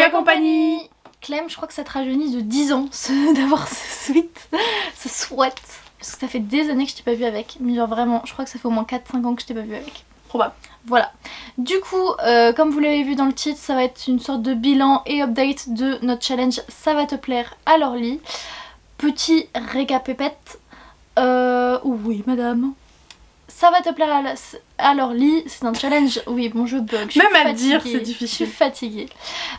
compagnie. Clem, je crois que ça te rajeunit de 10 ans d'avoir ce sweat. Parce que ça fait des années que je t'ai pas vu avec. Mais genre vraiment, je crois que ça fait au moins 4-5 ans que je t'ai pas vu avec. Probable. Voilà. Du coup, comme vous l'avez vu dans le titre, ça va être une sorte de bilan et update de notre challenge Ça va te plaire à l'Orly. Petit récapépète. Oui, madame. Ça va te plaire à l'Orly, c'est un challenge. Oui, bon, je bug. Même à le dire, c'est difficile. Je suis fatiguée.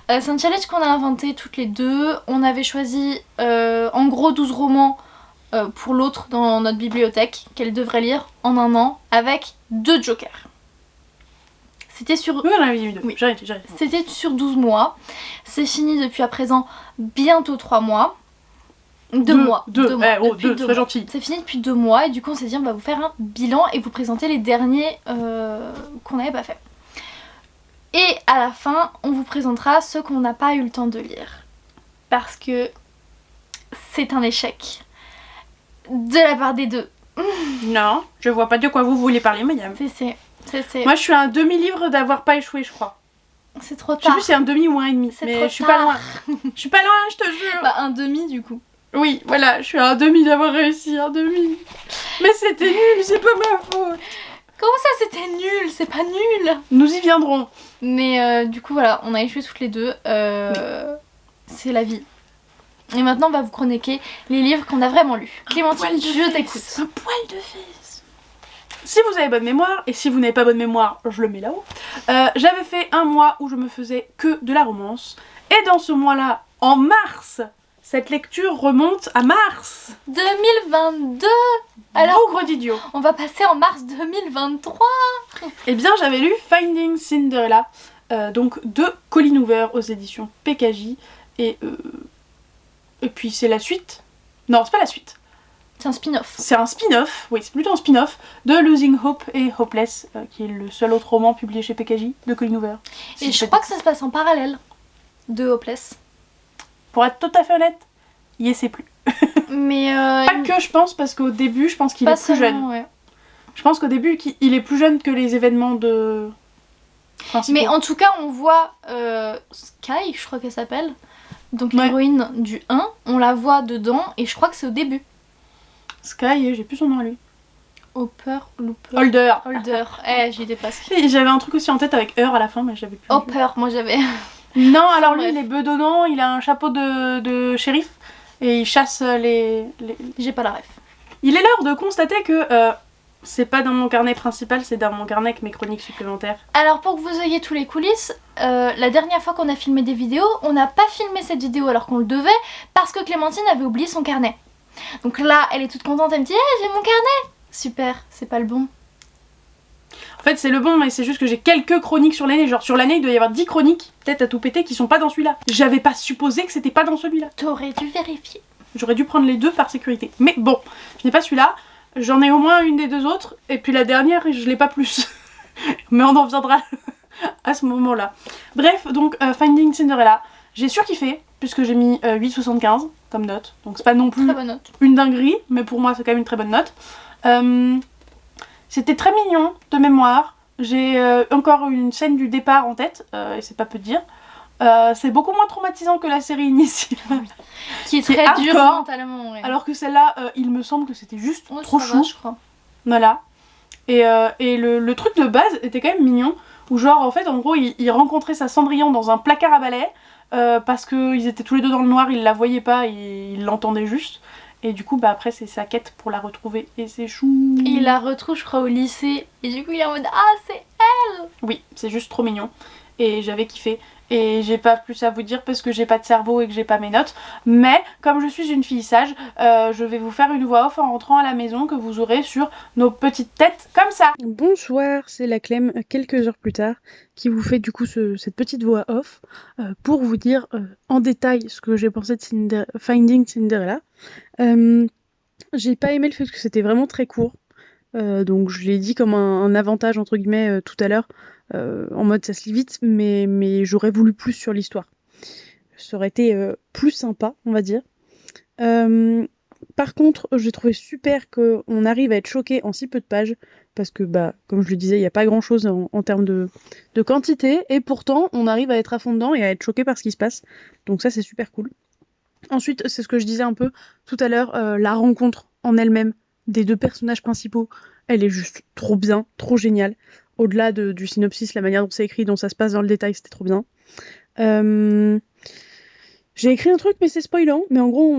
C'est un challenge qu'on a inventé toutes les deux. On avait choisi en gros 12 romans pour l'autre dans notre bibliothèque qu'elle devrait lire en un an avec 2 jokers. C'était sur... Oui, on en avait eu 2. Oui. J'arrête. C'était sur 12 mois. C'est fini depuis à présent bientôt 3 mois. 2 mois. 2 mois. Sois gentil. C'est fini depuis 2 mois et du coup on s'est dit on va vous faire un bilan et vous présenter les derniers qu'on n'avait pas fait. Et à la fin on vous présentera ceux qu'on n'a pas eu le temps de lire. Parce que c'est un échec de la part des deux. Non, je vois pas de quoi vous voulez parler, madame. C'est... Moi je suis à un demi-livre d'avoir pas échoué, je crois. C'est trop tard. Je sais plus si c'est un demi ou un et demi, mais je suis pas loin. Je suis pas loin, je te jure. Bah un demi du coup. Oui, voilà, je suis à un demi d'avoir réussi, un demi. Mais c'était nul, c'est pas ma faute. Comment ça c'était nul? C'est pas nul. Nous y viendrons. Mais du coup voilà, on a échoué toutes les deux. Oui. C'est la vie. Et maintenant on va vous chroniquer les livres qu'on a vraiment lus. Clémentine, je t'écoute. Un poil de fesse. Si vous avez bonne mémoire, et si vous n'avez pas bonne mémoire, je le mets là-haut. J'avais fait un mois où je me faisais que de la romance. Et dans ce mois-là, en mars, cette lecture remonte à mars 2022. Alors gros d'idiot. on va passer en mars 2023. Eh bien j'avais lu Finding Cinderella, donc de Colleen Hoover aux éditions PKJ. Et puis c'est la suite. Non, c'est pas la suite. C'est un spin-off. C'est un spin-off, oui, c'est plutôt un spin-off de Losing Hope et Hopeless, qui est le seul autre roman publié chez PKJ de Colleen Hoover. Et je crois que ça se passe en parallèle de Hopeless. Pour être tout à fait honnête, y essaie plus. Mais pas que je pense, parce qu'au début je pense qu'il est plus jeune. Ouais. Je pense qu'au début il est plus jeune que les événements de... principaux. Mais en tout cas on voit Sky, je crois qu'elle s'appelle. Donc l'héroïne du 1, on la voit dedans et je crois que c'est au début. Sky, j'ai plus son nom à lui. Holder. J'y étais pas. J'avais un truc aussi en tête avec Heure à la fin, mais j'avais plus. Hopper, moi j'avais. Non, alors lui il est bedonnant, il a un chapeau de shérif et il chasse les... J'ai pas la ref. Il est l'heure de constater que c'est pas dans mon carnet principal, c'est dans mon carnet avec mes chroniques supplémentaires. Alors pour que vous ayez tous les coulisses, la dernière fois qu'on a filmé des vidéos, on n'a pas filmé cette vidéo alors qu'on le devait parce que Clémentine avait oublié son carnet. Donc là, elle est toute contente, elle me dit hey, j'ai mon carnet. Super, c'est pas le bon. En fait c'est le bon, mais c'est juste que j'ai quelques chroniques sur l'année. Genre sur l'année il doit y avoir 10 chroniques, peut-être à tout péter, qui sont pas dans celui-là. J'avais pas supposé que c'était pas dans celui-là. T'aurais dû vérifier. J'aurais dû prendre les deux par sécurité. Mais bon, je n'ai pas celui-là. J'en ai au moins une des deux autres. Et puis la dernière, je l'ai pas plus. Mais on en viendra à ce moment-là. Bref, donc Finding Cinderella. J'ai surkiffé, puisque j'ai mis 8,75 comme note. Donc c'est pas non plus très bonne note. Une dinguerie, mais pour moi c'est quand même une très bonne note. C'était très mignon de mémoire. J'ai encore une scène du départ en tête, et c'est pas peu de dire. C'est beaucoup moins traumatisant que la série initiale. Qui est très dure mentalement. Ouais. Alors que celle-là, il me semble que c'était juste trop chou. Je crois. Voilà. Et le truc de base était quand même mignon. Où genre en fait en gros il rencontrait sa Cendrillon dans un placard à balai. Parce qu'ils étaient tous les deux dans le noir, il la voyait pas, il l'entendait juste. Et du coup bah après c'est sa quête pour la retrouver et c'est chou. Et il la retrouve je crois au lycée. Et du coup il est en mode ah c'est elle. Oui, c'est juste trop mignon. Et j'avais kiffé. Et j'ai pas plus à vous dire parce que j'ai pas de cerveau et que j'ai pas mes notes. Mais comme je suis une fille sage, je vais vous faire une voix off en rentrant à la maison que vous aurez sur nos petites têtes comme ça. Bonsoir, c'est la Clem quelques heures plus tard qui vous fait du coup cette petite voix off pour vous dire en détail ce que j'ai pensé de Finding Cinderella. J'ai pas aimé le fait que c'était vraiment très court. Donc je l'ai dit comme un avantage entre guillemets tout à l'heure. En mode ça se lit vite, mais j'aurais voulu plus sur l'histoire. Ça aurait été plus sympa, on va dire. Par contre, j'ai trouvé super qu'on arrive à être choqué en si peu de pages, parce que, comme je le disais, il n'y a pas grand-chose en termes de quantité, et pourtant, on arrive à être à fond dedans et à être choqué par ce qui se passe. Donc ça, c'est super cool. Ensuite, c'est ce que je disais un peu tout à l'heure, la rencontre en elle-même des deux personnages principaux, elle est juste trop bien, trop géniale. Au-delà du synopsis, la manière dont c'est écrit, dont ça se passe dans le détail, c'était trop bien. J'ai écrit un truc, mais c'est spoilant. Mais en gros,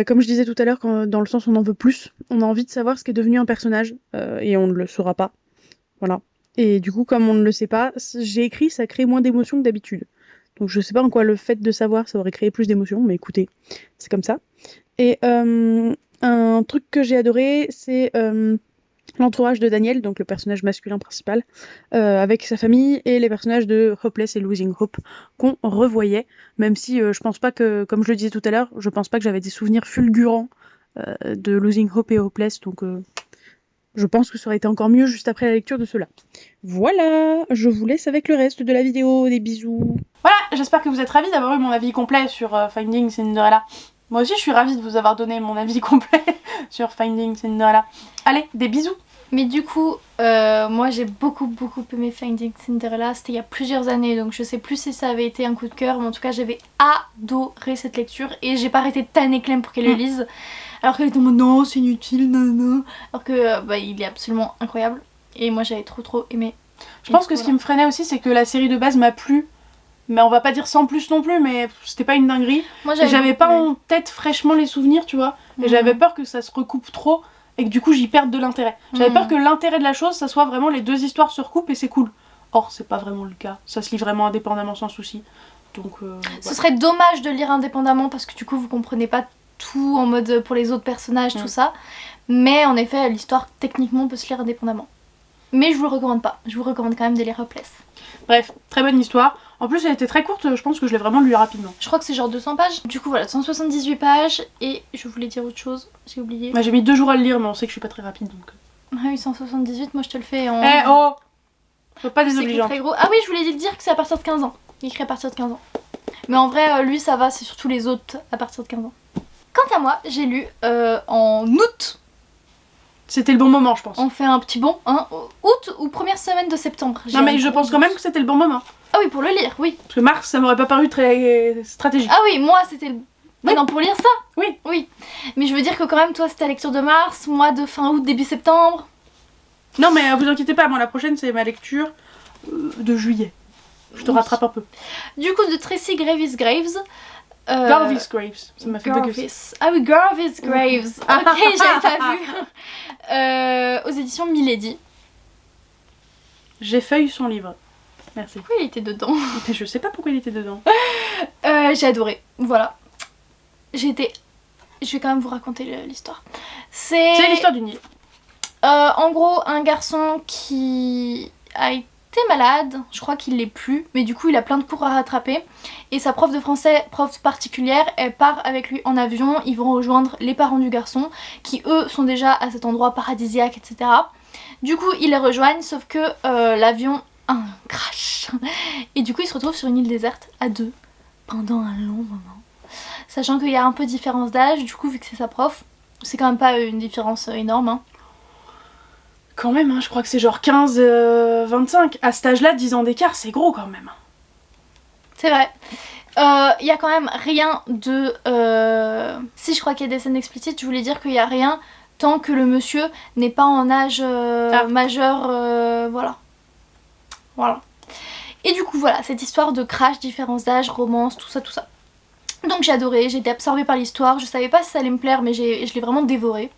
comme je disais tout à l'heure, dans le sens où on en veut plus, on a envie de savoir ce qu'est devenu un personnage, et on ne le saura pas. Voilà. Et du coup, comme on ne le sait pas, j'ai écrit, ça crée moins d'émotions que d'habitude. Donc je sais pas en quoi le fait de savoir, ça aurait créé plus d'émotions, mais écoutez, c'est comme ça. Et un truc que j'ai adoré, c'est l'entourage de Daniel, donc le personnage masculin principal, avec sa famille, et les personnages de Hopeless et Losing Hope qu'on revoyait, même si je pense pas que, comme je le disais tout à l'heure, je pense pas que j'avais des souvenirs fulgurants de Losing Hope et Hopeless, donc je pense que ça aurait été encore mieux juste après la lecture de cela. Voilà, je vous laisse avec le reste de la vidéo, des bisous. Voilà, j'espère que vous êtes ravis d'avoir eu mon avis complet sur Finding Cinderella. Moi aussi je suis ravie de vous avoir donné mon avis complet sur Finding Cinderella. Allez, des bisous. Mais du coup, moi j'ai beaucoup aimé Finding Cinderella, c'était il y a plusieurs années, donc je sais plus si ça avait été un coup de cœur, mais en tout cas j'avais adoré cette lecture et j'ai pas arrêté de tanner Clem pour qu'elle le lise, alors qu'elle était en mode non c'est inutile, nanana, alors que il est absolument incroyable et moi j'avais trop aimé. Je pense que ce qui me freinait aussi, c'est que la série de base m'a plu, mais on va pas dire sans plus non plus, mais c'était pas une dinguerie. Moi j'avais pas en tête fraîchement les souvenirs, tu vois, et j'avais peur que ça se recoupe trop et que du coup j'y perde de l'intérêt. J'avais peur que l'intérêt de la chose, ça soit vraiment les deux histoires se recoupent et c'est cool. Or c'est pas vraiment le cas, ça se lit vraiment indépendamment sans souci. Donc ce serait dommage de lire indépendamment parce que du coup vous comprenez pas tout en mode pour les autres personnages, tout ça. Mais en effet l'histoire techniquement peut se lire indépendamment. Mais je vous le recommande pas, je vous recommande quand même de lire Hopeless. Bref, très bonne histoire. En plus elle était très courte, je pense que je l'ai vraiment lu rapidement. Je crois que c'est genre 200 pages. Du coup voilà, 178 pages. Et je voulais dire autre chose, j'ai oublié. J'ai mis 2 jours à le lire mais on sait que je suis pas très rapide donc... Ah oui, 178, moi je te le fais en... Eh oh, faut pas désobligeant. Très gros. Ah oui, je voulais dire que c'est à partir de 15 ans. Il écrit à partir de 15 ans. Mais en vrai, lui ça va, c'est surtout les autres à partir de 15 ans. Quant à moi, j'ai lu en août. C'était le bon moment je pense. On fait un petit bond, hein. Août ou première semaine de septembre. Non mais je pense quand même que c'était le bon moment. Ah oui, pour le lire, oui. Parce que mars, ça m'aurait pas paru très stratégique. Ah oui, moi c'était le... Oui. Non, pour lire ça. Oui. Oui. Mais je veux dire que quand même, toi c'était la lecture de mars, moi de fin août, début septembre. Non mais vous inquiétez pas, moi la prochaine c'est ma lecture de juillet. Je te rattrape un peu. Du coup, de Tracy Gravis Graves. Garvis Graves, ça m'a fait bugger. Ah oui, Garvis Graves. Ok, j'avais pas vu. Aux éditions Milady. J'ai feuille son livre. Merci. Pourquoi il était dedans? Mais je sais pas pourquoi il était dedans. J'ai adoré, voilà. Je vais quand même vous raconter l'histoire. C'est l'histoire d'une île. En gros, un garçon qui a été malade, je crois qu'il l'est plus, mais du coup il a plein de cours à rattraper. Et sa prof de français, prof particulière, elle part avec lui en avion. Ils vont rejoindre les parents du garçon, qui eux sont déjà à cet endroit paradisiaque, etc. Du coup ils les rejoignent, sauf que l'avion... un crash. Et du coup ils se retrouvent sur une île déserte à deux pendant un long moment, sachant qu'il y a un peu de différence d'âge. Du coup vu que c'est sa prof, c'est quand même pas une différence énorme hein. Quand même hein, je crois que c'est genre 15-25. À cet âge là 10 ans d'écart c'est gros quand même. C'est vrai. Il y a quand même rien de... Si je crois qu'il y a des scènes explicites, je voulais dire qu'il y a rien tant que le monsieur n'est pas en âge majeur, voilà. Voilà. Et du coup voilà, cette histoire de crash, différence d'âge, romance, tout ça. Donc j'ai adoré, j'ai été absorbée par l'histoire, je savais pas si ça allait me plaire mais je l'ai vraiment dévoré.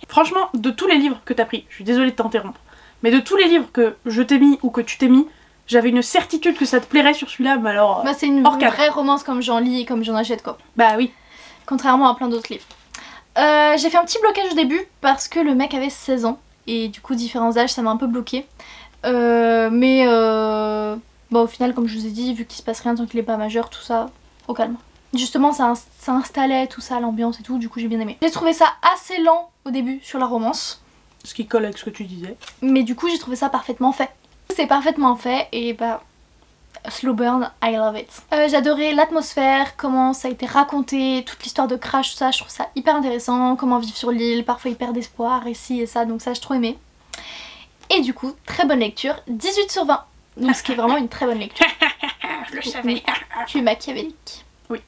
Franchement, de tous les livres que t'as pris, je suis désolée de t'interrompre, mais de tous les livres que je t'ai mis ou que tu t'es mis, j'avais une certitude que ça te plairait sur celui-là, mais alors... Bah c'est une vraie romance comme j'en lis et comme j'en achète quoi. Bah oui. Contrairement à plein d'autres livres. J'ai fait un petit blocage au début parce que le mec avait 16 ans et du coup différence d'âge ça m'a un peu bloqué. Bah au final comme je vous ai dit, vu qu'il se passe rien tant qu'il est pas majeur, tout ça, au calme. Justement ça installait tout ça, l'ambiance et tout, du coup j'ai bien aimé. J'ai trouvé ça assez lent au début sur la romance. Ce qui colle avec ce que tu disais. Mais du coup j'ai trouvé ça parfaitement fait. C'est parfaitement fait et bah Slow burn, I love it. J'adorais l'atmosphère, comment ça a été raconté, toute l'histoire de Crash, tout ça, je trouve ça hyper intéressant, comment vivre sur l'île, parfois il perd d'espoir, et ci et ça, donc ça j'ai trop aimé. Et du coup, très bonne lecture, 18 sur 20, donc ce qui est vraiment une très bonne lecture. Je le savais. Tu es machiavélique. Oui.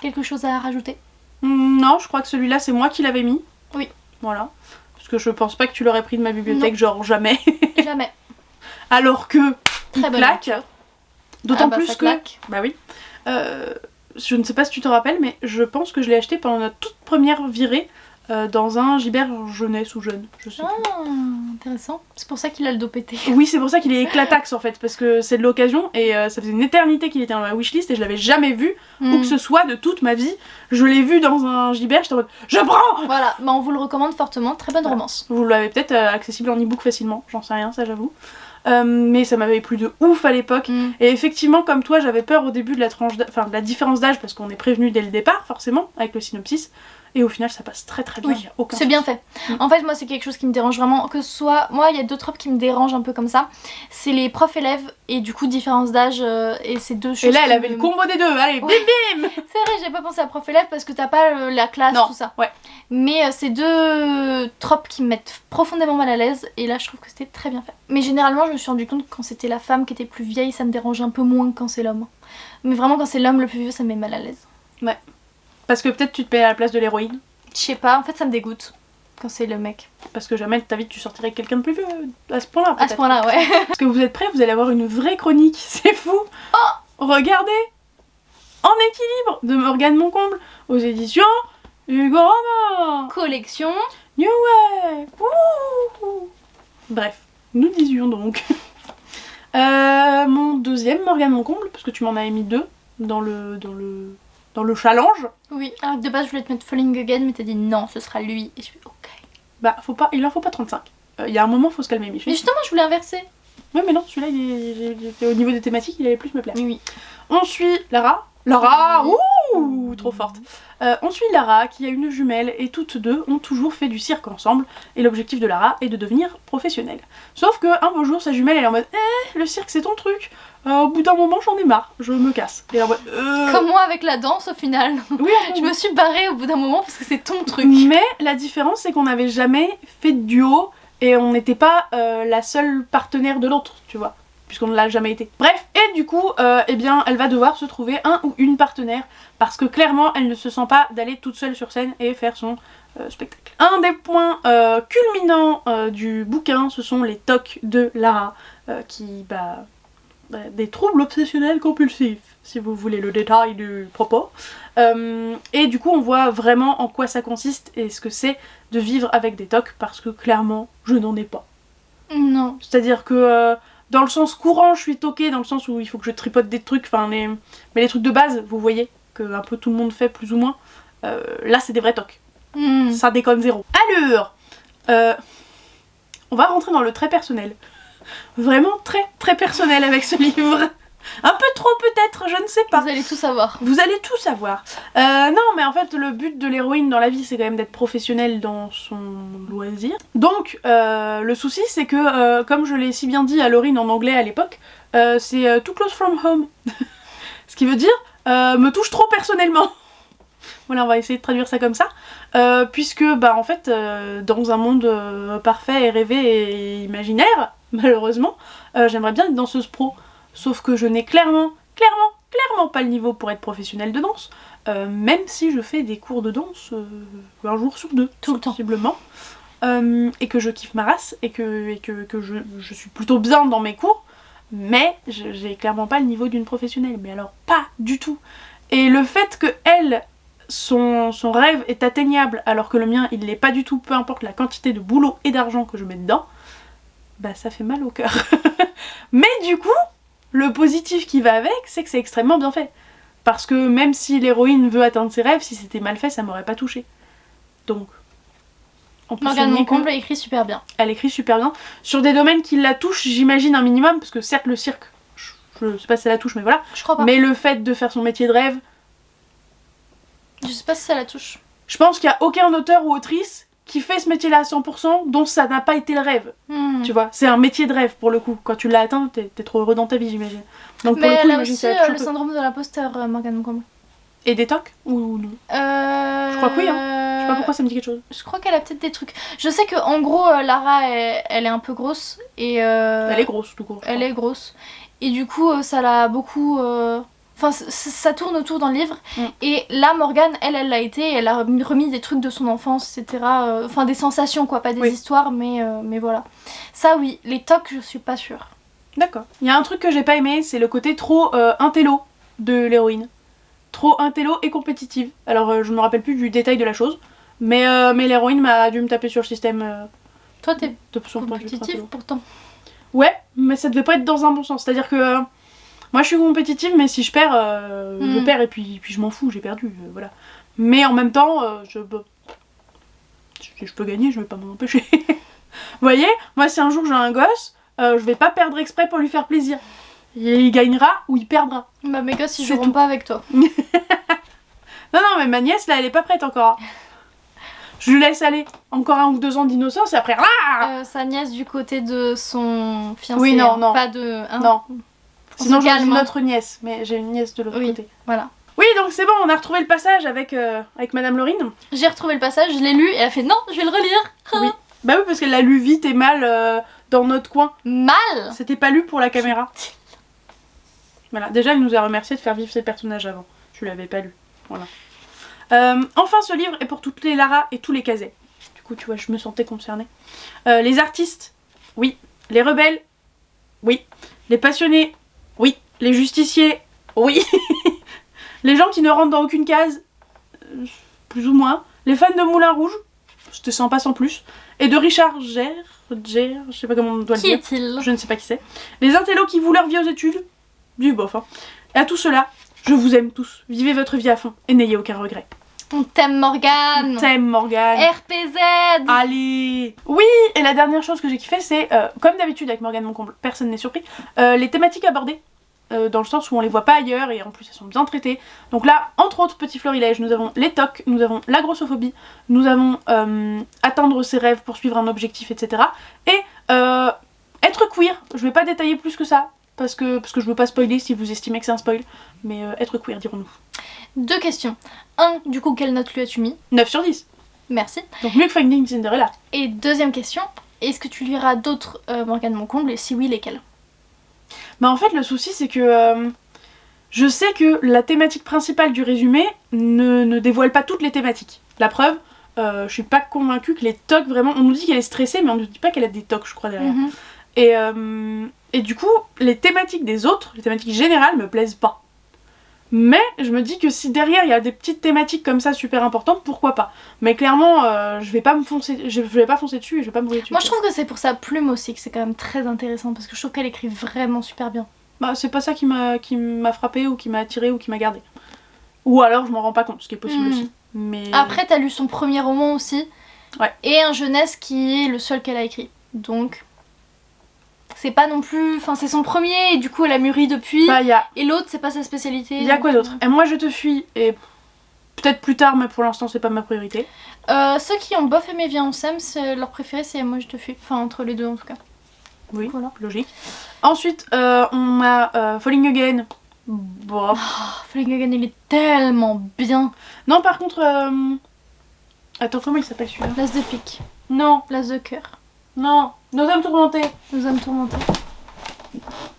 Quelque chose à rajouter? Non, je crois que celui-là c'est moi qui l'avais mis. Oui. Voilà. Parce que je pense pas que tu l'aurais pris de ma bibliothèque, Non. genre jamais. Jamais. Alors que Très il bonne claque. lecture. D'autant Ah bah, plus ça que... claque. Bah oui. Je ne sais pas si tu te rappelles, mais je pense que je l'ai acheté pendant notre toute première virée dans un Gibert jeunesse ou jeune, je sais plus. Ah, intéressant. C'est pour ça qu'il a le dos pété. Oui, c'est pour ça qu'il est éclataxe en fait, parce que c'est de l'occasion et ça faisait une éternité qu'il était dans ma wishlist et je l'avais jamais vu, où que ce soit de toute ma vie. Je l'ai vu dans un Gibert, j'étais en mode je prends. Voilà, bah on vous le recommande fortement, très bonne romance. Vous l'avez peut-être accessible en e-book facilement, j'en sais rien, ça j'avoue. Mais ça m'avait plu de ouf à l'époque. Et effectivement, comme toi, j'avais peur au début de la différence d'âge parce qu'on est prévenu dès le départ, forcément, avec le synopsis. Et au final, ça passe très très bien. Oui, y a aucun c'est souci. bien fait. En fait, moi, c'est quelque chose qui me dérange vraiment. Que ce soit. Moi, il y a deux tropes qui me dérangent un peu comme ça. C'est les profs-élèves et du coup, différence d'âge. Et ces deux choses. Et là, elle qui avait me- le combo des deux. Allez, Ouais. bim bim. C'est vrai, j'ai pas pensé à prof-élève parce que t'as pas la classe, Non, tout ça. ouais. Mais c'est deux tropes qui me mettent profondément mal à l'aise. Et là, je trouve que c'était très bien fait. Mais généralement, je me suis rendu compte que quand c'était la femme qui était plus vieille, ça me dérange un peu moins que quand c'est l'homme. Mais vraiment, quand c'est l'homme le plus vieux, ça me met mal à l'aise. Parce que peut-être tu te mets à la place de l'héroïne. Je sais pas, en fait, ça me dégoûte quand c'est le mec. Parce que jamais de ta vie tu sortirais avec quelqu'un de plus vieux à ce point-là. À ce peut-être. point-là, ouais. Parce que vous êtes prêts, vous allez avoir une vraie chronique. C'est fou. Oh, regardez. En équilibre de Morgane Moncomble aux éditions Hugo Romain. Collection. New Wave. Wouh. Bref, nous disions donc. Mon deuxième Morgane Moncomble, parce que tu m'en avais mis deux dans le challenge. Oui, alors que de base je voulais te mettre Falling Again, mais t'as dit non, ce sera lui. Et je fais ok. Bah, il en faut pas 35. Il y a un moment, faut se calmer, Mais Michel. justement, je voulais inverser. Ouais, mais non, celui-là, au niveau des thématiques, il allait plus me plaire. Oui. On suit Lara. Lara, ouh, trop forte. On suit Lara qui a une jumelle et toutes deux ont toujours fait du cirque ensemble et l'objectif de Lara est de devenir professionnelle. Sauf que un beau jour sa jumelle elle est en mode le cirque c'est ton truc. Au bout d'un moment j'en ai marre, je me casse. Et elle est en mode Comme moi avec la danse au final. oui, Je me suis barrée au bout d'un moment parce que c'est ton truc. mais la différence c'est qu'on n'avait jamais fait de duo et on n'était pas la seule partenaire de l'autre, tu vois. Puisqu'on ne l'a jamais été. Bref, et du coup, eh bien, elle va devoir se trouver un ou une partenaire parce que clairement, elle ne se sent pas d'aller toute seule sur scène et faire son spectacle. Un des points culminants du bouquin, ce sont les tocs de Lara, des troubles obsessionnels compulsifs, si vous voulez le détail du propos. Et du coup, on voit vraiment en quoi ça consiste et ce que c'est de vivre avec des tocs parce que clairement, je n'en ai pas. Non. C'est-à-dire que dans le sens courant, je suis toquée, dans le sens où il faut que je tripote des trucs, mais les trucs de base, vous voyez, que un peu tout le monde fait plus ou moins, là c'est des vrais tocs. Ça déconne zéro. Alors, on va rentrer dans le très personnel. Vraiment très très personnel avec ce livre. Un peu trop peut-être, je ne sais pas. Vous allez tout savoir. Vous allez tout savoir. Non, mais en fait, le but de l'héroïne dans la vie, c'est quand même d'être professionnelle dans son loisir. Donc, le souci, c'est que, comme je l'ai si bien dit à Laurine en anglais à l'époque, c'est too close from home. Ce qui veut dire, me touche trop personnellement. Voilà, on va essayer de traduire ça comme ça. Puisque, en fait, dans un monde parfait et rêvé et imaginaire, malheureusement, j'aimerais bien être danseuse pro. Sauf que je n'ai clairement pas le niveau pour être professionnelle de danse, même si je fais des cours de danse un jour sur deux, tout le temps, sensiblement, et que je kiffe ma race, et que je suis plutôt bien dans mes cours, mais j'ai clairement pas le niveau d'une professionnelle, mais alors pas du tout. Et le fait que elle, son rêve est atteignable, alors que le mien il l'est pas du tout, peu importe la quantité de boulot et d'argent que je mets dedans, ça fait mal au cœur. Mais du coup, le positif qui va avec, c'est que c'est extrêmement bien fait. Parce que même si l'héroïne veut atteindre ses rêves, si c'était mal fait, ça m'aurait pas touché. Donc, on peut Morgane souligner Moncomble a écrit super bien. Elle écrit super bien. Sur des domaines qui la touchent, j'imagine un minimum, parce que certes le cirque, je sais pas si ça la touche, mais voilà. Je crois pas. Mais le fait de faire son métier de rêve... Je sais pas si ça la touche. Je pense qu'il y a aucun auteur ou autrice qui fait ce métier-là à 100%, dont ça n'a pas été le rêve. Tu vois, c'est un métier de rêve pour le coup. Quand tu l'as atteint, t'es trop heureux dans ta vie, j'imagine. Donc pour Mais le coup, elle a imagine aussi ça va être le chaud. syndrome de l'imposteur, Morgane Moncomble. Et des tocs ou non? Je crois que oui, hein. Je sais pas pourquoi ça me dit quelque chose. Je crois qu'elle a peut-être des trucs. Je sais que en gros, Lara, elle est un peu grosse. Et, Elle est grosse, tout court. Elle est grosse. Et du coup, ça l'a beaucoup... Enfin, ça tourne autour dans le livre. Et là, Morgane, elle l'a été. Elle a remis des trucs de son enfance, etc. Enfin, des sensations, quoi. Pas des histoires, mais voilà. Ça, oui. Les tocs, je suis pas sûre. D'accord. Il y a un truc que j'ai pas aimé, c'est le côté trop intello de l'héroïne. Trop intello et compétitive. Alors, je me rappelle plus du détail de la chose. Mais l'héroïne m'a dû me taper sur le système. Toi, t'es de son point de vue compétitive intello. pourtant. Ouais, mais ça devait pas être dans un bon sens. C'est-à-dire que moi je suis compétitive, mais si je perds, je perds et puis je m'en fous, j'ai perdu, voilà. Mais en même temps, je peux gagner, je vais pas m'en empêcher. Vous voyez, moi si un jour j'ai un gosse, je vais pas perdre exprès pour lui faire plaisir. Il gagnera ou il perdra. Bah mes gosses ils C'est joueront tout. pas avec toi. Non, mais ma nièce là, elle est pas prête encore. Je lui laisse aller encore 1 ou 2 ans d'innocence et après, Sa nièce du côté de son fiancé. Oui, non, hein, non. Pas de... hein. non. On Sinon se j'ai calme, une hein. autre nièce, mais j'ai une nièce de l'autre Oui. côté. Voilà. Oui, donc c'est bon, on a retrouvé le passage avec Madame Laurine. J'ai retrouvé le passage, je l'ai lu et elle a fait non, je vais le relire. Oui. Bah oui, parce qu'elle l'a lu vite et mal dans notre coin. Mal. C'était pas lu pour la caméra. Voilà, déjà elle nous a remercié de faire vivre ces personnages avant. Je l'avais pas lu. Voilà. Enfin, ce livre est pour toutes les Lara et tous les Kazé. Du coup, tu vois, je me sentais concernée. Les artistes, oui. Les rebelles, oui. Les passionnés, oui. Les justiciers, oui. Les gens qui ne rentrent dans aucune case, plus ou moins. Les fans de Moulin Rouge, c'était sympa sans plus. Et de Richard Gere, je sais pas comment on doit le Qui dire. est-il? Je ne sais pas qui c'est. Les intellos qui vouent leur vie aux études, du bof. Hein. Et à tout cela, je vous aime tous. Vivez votre vie à fond et n'ayez aucun regret. On t'aime Morgane. T'aimes Morgane. RPZ. Allez. Oui, et la dernière chose que j'ai kiffé, c'est, comme d'habitude avec Morgane Moncomble, personne n'est surpris, les thématiques abordées. Dans le sens où on les voit pas ailleurs et en plus elles sont bien traitées. Donc là, entre autres petits florilèges, nous avons les tocs, nous avons la grossophobie, nous avons atteindre ses rêves, poursuivre un objectif, etc. Et être queer, je vais pas détailler plus que ça, parce que je veux pas spoiler si vous estimez que c'est un spoil, mais être queer, dirons-nous. 2 questions. 1, du coup, quelle note lui as-tu mis? 9 sur 10. Merci. Donc mieux que Finding Cinderella. Et 2e question, est-ce que tu liras d'autres Morgane Moncomble et si oui, lesquels? Bah en fait le souci c'est que je sais que la thématique principale du résumé ne dévoile pas toutes les thématiques. La preuve, je suis pas convaincue que les tocs vraiment... On nous dit qu'elle est stressée mais on nous dit pas qu'elle a des tocs je crois derrière. Et du coup les thématiques des autres, les thématiques générales me plaisent pas. Mais je me dis que si derrière il y a des petites thématiques comme ça super importantes, pourquoi pas. Mais clairement je vais pas foncer dessus et je vais pas me brûler dessus. Moi je trouve que c'est pour sa plume aussi que c'est quand même très intéressant parce que je trouve qu'elle écrit vraiment super bien. Bah c'est pas ça qui m'a frappé ou qui m'a attiré ou qui m'a gardé. Ou alors je m'en rends pas compte, ce qui est possible aussi. Mais... Après t'as lu son premier roman aussi. Ouais. Et un jeunesse qui est le seul qu'elle a écrit. Donc c'est pas non plus... Enfin c'est son premier et du coup elle a mûri depuis. Bah, et l'autre c'est pas sa spécialité. Il y a quoi d'autre? Et moi je te fuis et peut-être plus tard mais pour l'instant c'est pas ma priorité. Ceux qui ont bof aimé Viens on s'aime, leur préféré c'est Moi je te fuis. Enfin entre les deux en tout cas. Oui, voilà. Logique. Ensuite on a Falling Again. Bon. Falling Again il est tellement bien. Non par contre... Attends comment il s'appelle celui-là? L'as de pique. Non, L'as de cœur. non. Nos âmes tourmentées. Nous âmes tourmentées.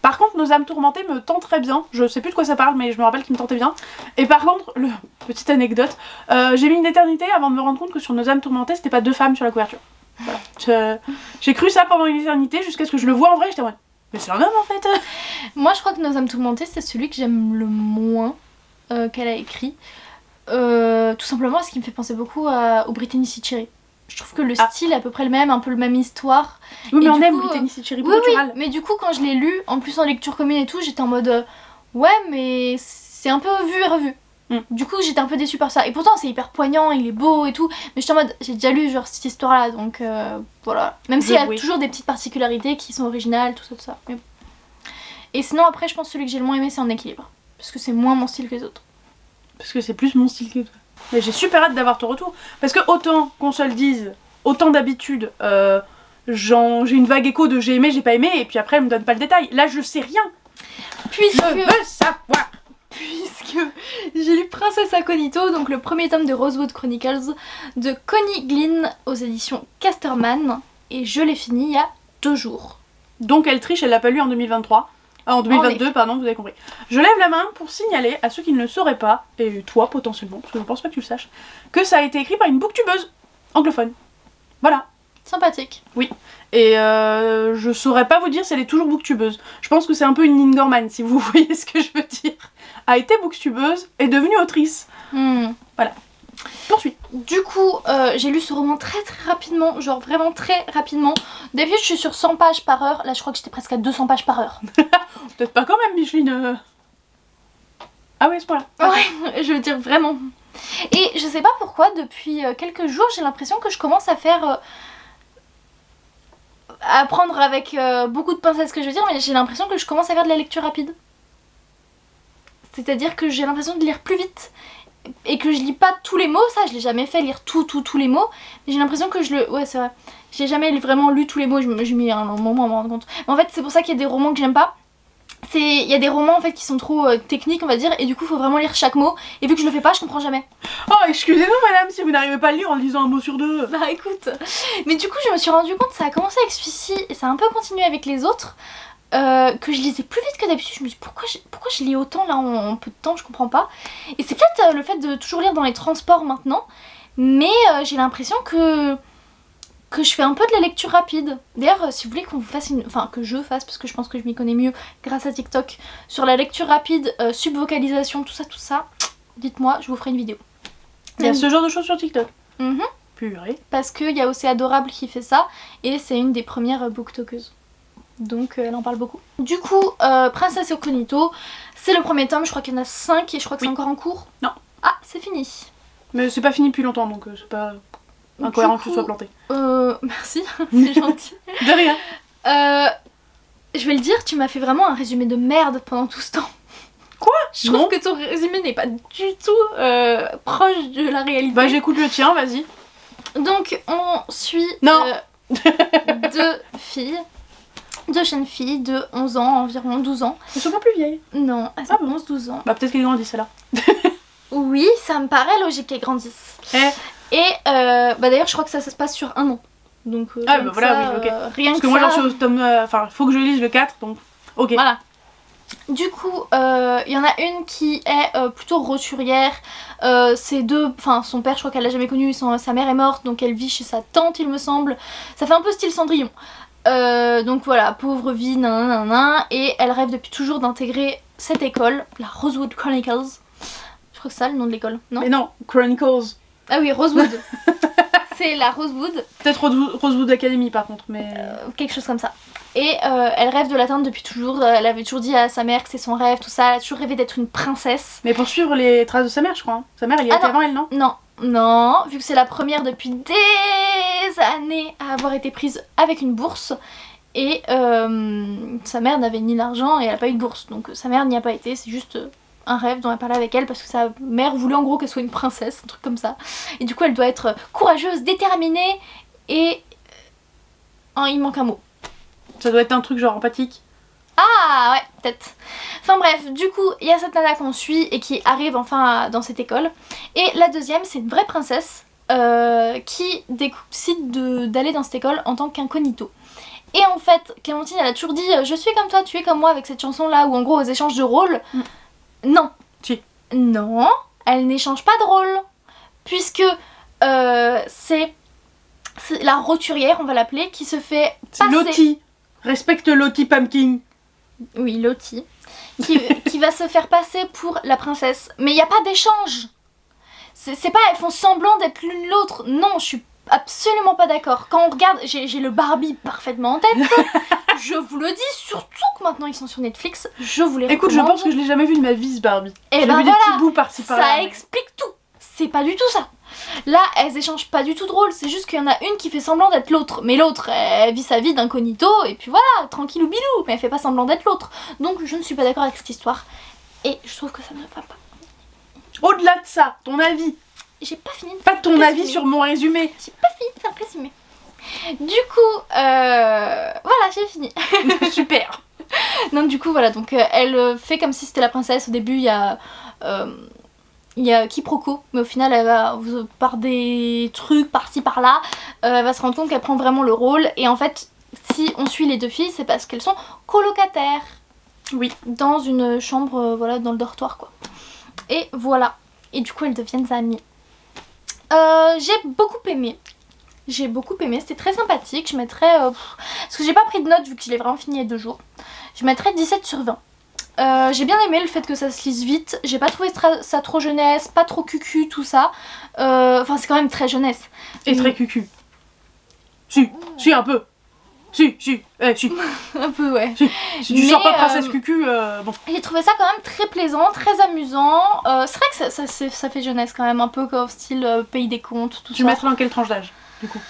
Par contre, Nos âmes tourmentées me tente très bien. Je sais plus de quoi ça parle, mais je me rappelle qu'il me tentait bien. Et par contre, petite anecdote, j'ai mis une éternité avant de me rendre compte que sur Nos âmes tourmentées, c'était pas 2 femmes sur la couverture. Voilà. J'ai cru ça pendant une éternité jusqu'à ce que je le vois en vrai. J'étais en mode, mais c'est un homme en fait. Moi, je crois que Nos âmes tourmentées, c'est celui que j'aime le moins qu'elle a écrit. Tout simplement parce qu'il me fait penser beaucoup au Brittany Sitchiri. Je trouve que le style est à peu près le même, un peu le même histoire. Oui, mais Et on du aime coup, Brittany Sitchiri Oui, mais du coup, quand je l'ai lu, en plus en lecture commune et tout, j'étais en mode ouais, mais c'est un peu vu et revu. Du coup, j'étais un peu déçue par ça. Et pourtant, c'est hyper poignant, il est beau et tout. Mais j'étais en mode, j'ai déjà lu genre cette histoire-là, donc voilà. Même s'il y a toujours des petites particularités qui sont originales, tout ça. Mais bon. Et sinon, après, je pense que celui que j'ai le moins aimé, c'est En équilibre. Parce que c'est moins mon style que les autres. Parce que c'est plus mon style que toi. Mais j'ai super hâte d'avoir ton retour. Parce que autant qu'on se le dise, autant d'habitude, j'ai une vague écho de j'ai aimé, j'ai pas aimé, et puis après elle me donne pas le détail. Là je sais rien. Puisque... Je veux savoir. Puisque j'ai lu Princesse Incognito, donc le premier tome de Rosewood Chronicles de Connie Glynn aux éditions Casterman, et je l'ai fini il y a 2 jours. Donc elle triche, elle l'a pas lu en 2023. En 2022, pardon, vous avez compris. Je lève la main pour signaler à ceux qui ne le sauraient pas, et toi potentiellement, parce que je pense pas que tu le saches, que ça a été écrit par une booktubeuse anglophone. Voilà. Sympathique. Oui. Et je saurais pas vous dire si elle est toujours booktubeuse. Je pense que c'est un peu une Lynn Gorman, si vous voyez ce que je veux dire. A été booktubeuse, est devenue autrice. Voilà. Poursuis. Du coup, j'ai lu ce roman très rapidement, genre vraiment très rapidement. D'habitude, je suis sur 100 pages par heure. Là, je crois que j'étais presque à 200 pages par heure. Peut-être pas quand même, Micheline. Ah oui, à ce point-là. Ouais, je veux dire vraiment. Et je sais pas pourquoi, depuis quelques jours, j'ai l'impression que je commence à faire... à prendre avec beaucoup de pincettes ce que je veux dire, mais j'ai l'impression que je commence à faire de la lecture rapide. C'est-à-dire que j'ai l'impression de lire plus vite. Et que je lis pas tous les mots, ça je l'ai jamais fait, lire tous les mots. Mais j'ai l'impression que je le... Ouais, c'est vrai. J'ai jamais vraiment lu tous les mots, j'ai mis un moment à me rendre compte. Mais en fait, c'est pour ça qu'il y a des romans que j'aime pas. Il y a des romans en fait qui sont trop techniques, on va dire, et du coup, il faut vraiment lire chaque mot. Et vu que je le fais pas, je comprends jamais. Oh, excusez-nous madame, si vous n'arrivez pas à le lire en lisant un mot sur 2. Bah écoute. Mais du coup, je me suis rendu compte, ça a commencé avec celui-ci, et ça a un peu continué avec les autres. Que je lisais plus vite que d'habitude. Je me dis pourquoi je lis autant là en peu de temps, je comprends pas. Et c'est peut-être le fait de toujours lire dans les transports maintenant, mais j'ai l'impression que je fais un peu de la lecture rapide. D'ailleurs, si vous voulez qu'on vous fasse enfin que je fasse, parce que je pense que je m'y connais mieux grâce à TikTok, sur la lecture rapide, subvocalisation, tout ça, dites-moi, je vous ferai une vidéo. Il y a ce genre de choses sur TikTok. Purée. Parce qu'il y a aussi Adorable qui fait ça, et c'est une des premières booktokeuses. Donc elle en parle beaucoup. Du coup, Princesse Incognito, c'est le premier tome, je crois qu'il y en a 5 et je crois que c'est encore en cours. Non. Ah, c'est fini. Mais c'est pas fini depuis longtemps, donc c'est pas incohérent que tu sois planté. Merci, c'est gentil. De rien. Je vais le dire, tu m'as fait vraiment un résumé de merde pendant tout ce temps. Quoi? Je trouve que ton résumé n'est pas du tout proche de la réalité. Bah j'écoute le tien, vas-y. Donc on suit deux jeunes filles de 11 ans, environ 12 ans. Elles sont pas plus vieilles. Non, elles sont 11-12 ans. Bah peut-être qu'elles grandissent celle-là. Oui, ça me paraît logique qu'elles grandissent. Et bah d'ailleurs je crois que ça se passe sur 1 an. Donc ah bah voilà, oui, ok. Rien parce que ça... moi j'en suis au tome... Enfin, faut que je lise le 4, donc ok. Voilà. Du coup, il y en a une qui est plutôt roturière. Ses deux... Enfin, son père, je crois qu'elle l'a jamais connu. Sa mère est morte, donc elle vit chez sa tante, il me semble. Ça fait un peu style Cendrillon. Donc voilà, pauvre vie, nanana. Et elle rêve depuis toujours d'intégrer cette école, la Rosewood Chronicles. Je crois que c'est ça le nom de l'école, non? Mais non, Chronicles. Ah oui, Rosewood. C'est la Rosewood. Peut-être Rosewood Academy par contre, mais... quelque chose comme ça. Et elle rêve de l'atteindre depuis toujours. Elle avait toujours dit à sa mère que c'est son rêve, tout ça. Elle a toujours rêvé d'être une princesse. Mais pour suivre les traces de sa mère, je crois. Hein. Sa mère, elle y était avant elle, non? Non, vu que c'est la première depuis des années à avoir été prise avec une bourse. Et sa mère n'avait ni l'argent et elle n'a pas eu de bourse. Donc sa mère n'y a pas été, c'est juste un rêve dont elle parlait avec elle parce que sa mère voulait en gros qu'elle soit une princesse, un truc comme ça. Et du coup elle doit être courageuse, déterminée et... il manque un mot. Ça doit être un truc genre empathique. Ah ouais, peut-être. Enfin bref, du coup, il y a cette nana qu'on suit et qui arrive enfin dans cette école. Et la deuxième, c'est une vraie princesse qui décide d'aller dans cette école en tant qu'incognito. Et en fait, Clémentine, elle a toujours dit « Je suis comme toi, tu es comme moi » avec cette chanson-là où en gros, aux échanges de rôles. Non. Si. Non, elle n'échange pas de rôle. Puisque c'est la roturière, on va l'appeler, qui se fait passer... C'est Lottie. Respecte Lottie Pumpkin. Oui, Lottie. Qui va se faire passer pour la princesse. Mais il n'y a pas d'échange. C'est pas, elles font semblant d'être l'une l'autre. Non, je suis absolument pas d'accord. Quand on regarde, j'ai le Barbie parfaitement en tête. Je vous le dis, surtout que maintenant ils sont sur Netflix. Je vous les recommande. Écoute, je pense que je l'ai jamais vu de ma vie, ce Barbie. Et j'ai vu des petits bouts par-ci par-là. Ça explique tout. C'est pas du tout ça. Là, elles échangent pas du tout de rôle, c'est juste qu'il y en a une qui fait semblant d'être l'autre. Mais l'autre, elle vit sa vie d'incognito, et puis voilà, tranquille ou bilou, mais elle fait pas semblant d'être l'autre. Donc je ne suis pas d'accord avec cette histoire. Et je trouve que ça ne va pas. Au-delà de ça, ton avis? j'ai pas fini de Pas de ton résumer. avis sur mon résumé. J'ai pas fini de faire le résumé. Du coup, voilà, j'ai fini. Super. Donc du coup, voilà, donc elle fait comme si c'était la princesse. Au début, il y a quiproquo, mais au final, elle va, par des trucs par-ci par-là, elle va se rendre compte qu'elle prend vraiment le rôle. Et en fait, si on suit les deux filles, c'est parce qu'elles sont colocataires. Oui. Dans une chambre, voilà, dans le dortoir, quoi. Et voilà. Et du coup, elles deviennent amies. J'ai beaucoup aimé. C'était très sympathique. Je mettrais... parce que j'ai pas pris de notes vu que je l'ai vraiment fini il y a 2 jours. Je mettrais 17 sur 20. J'ai bien aimé le fait que ça se lise vite. J'ai pas trouvé ça trop jeunesse, pas trop cucu, tout ça. Enfin, c'est quand même très jeunesse. Et très cucu. Si, un peu. Si. Un peu, ouais. Si tu sors pas princesse cucu, bon. J'ai trouvé ça quand même très plaisant, très amusant. C'est vrai que ça fait jeunesse quand même, un peu comme style Pays des Contes, tout ça. Tu mettrais dans quelle tranche d'âge, du coup?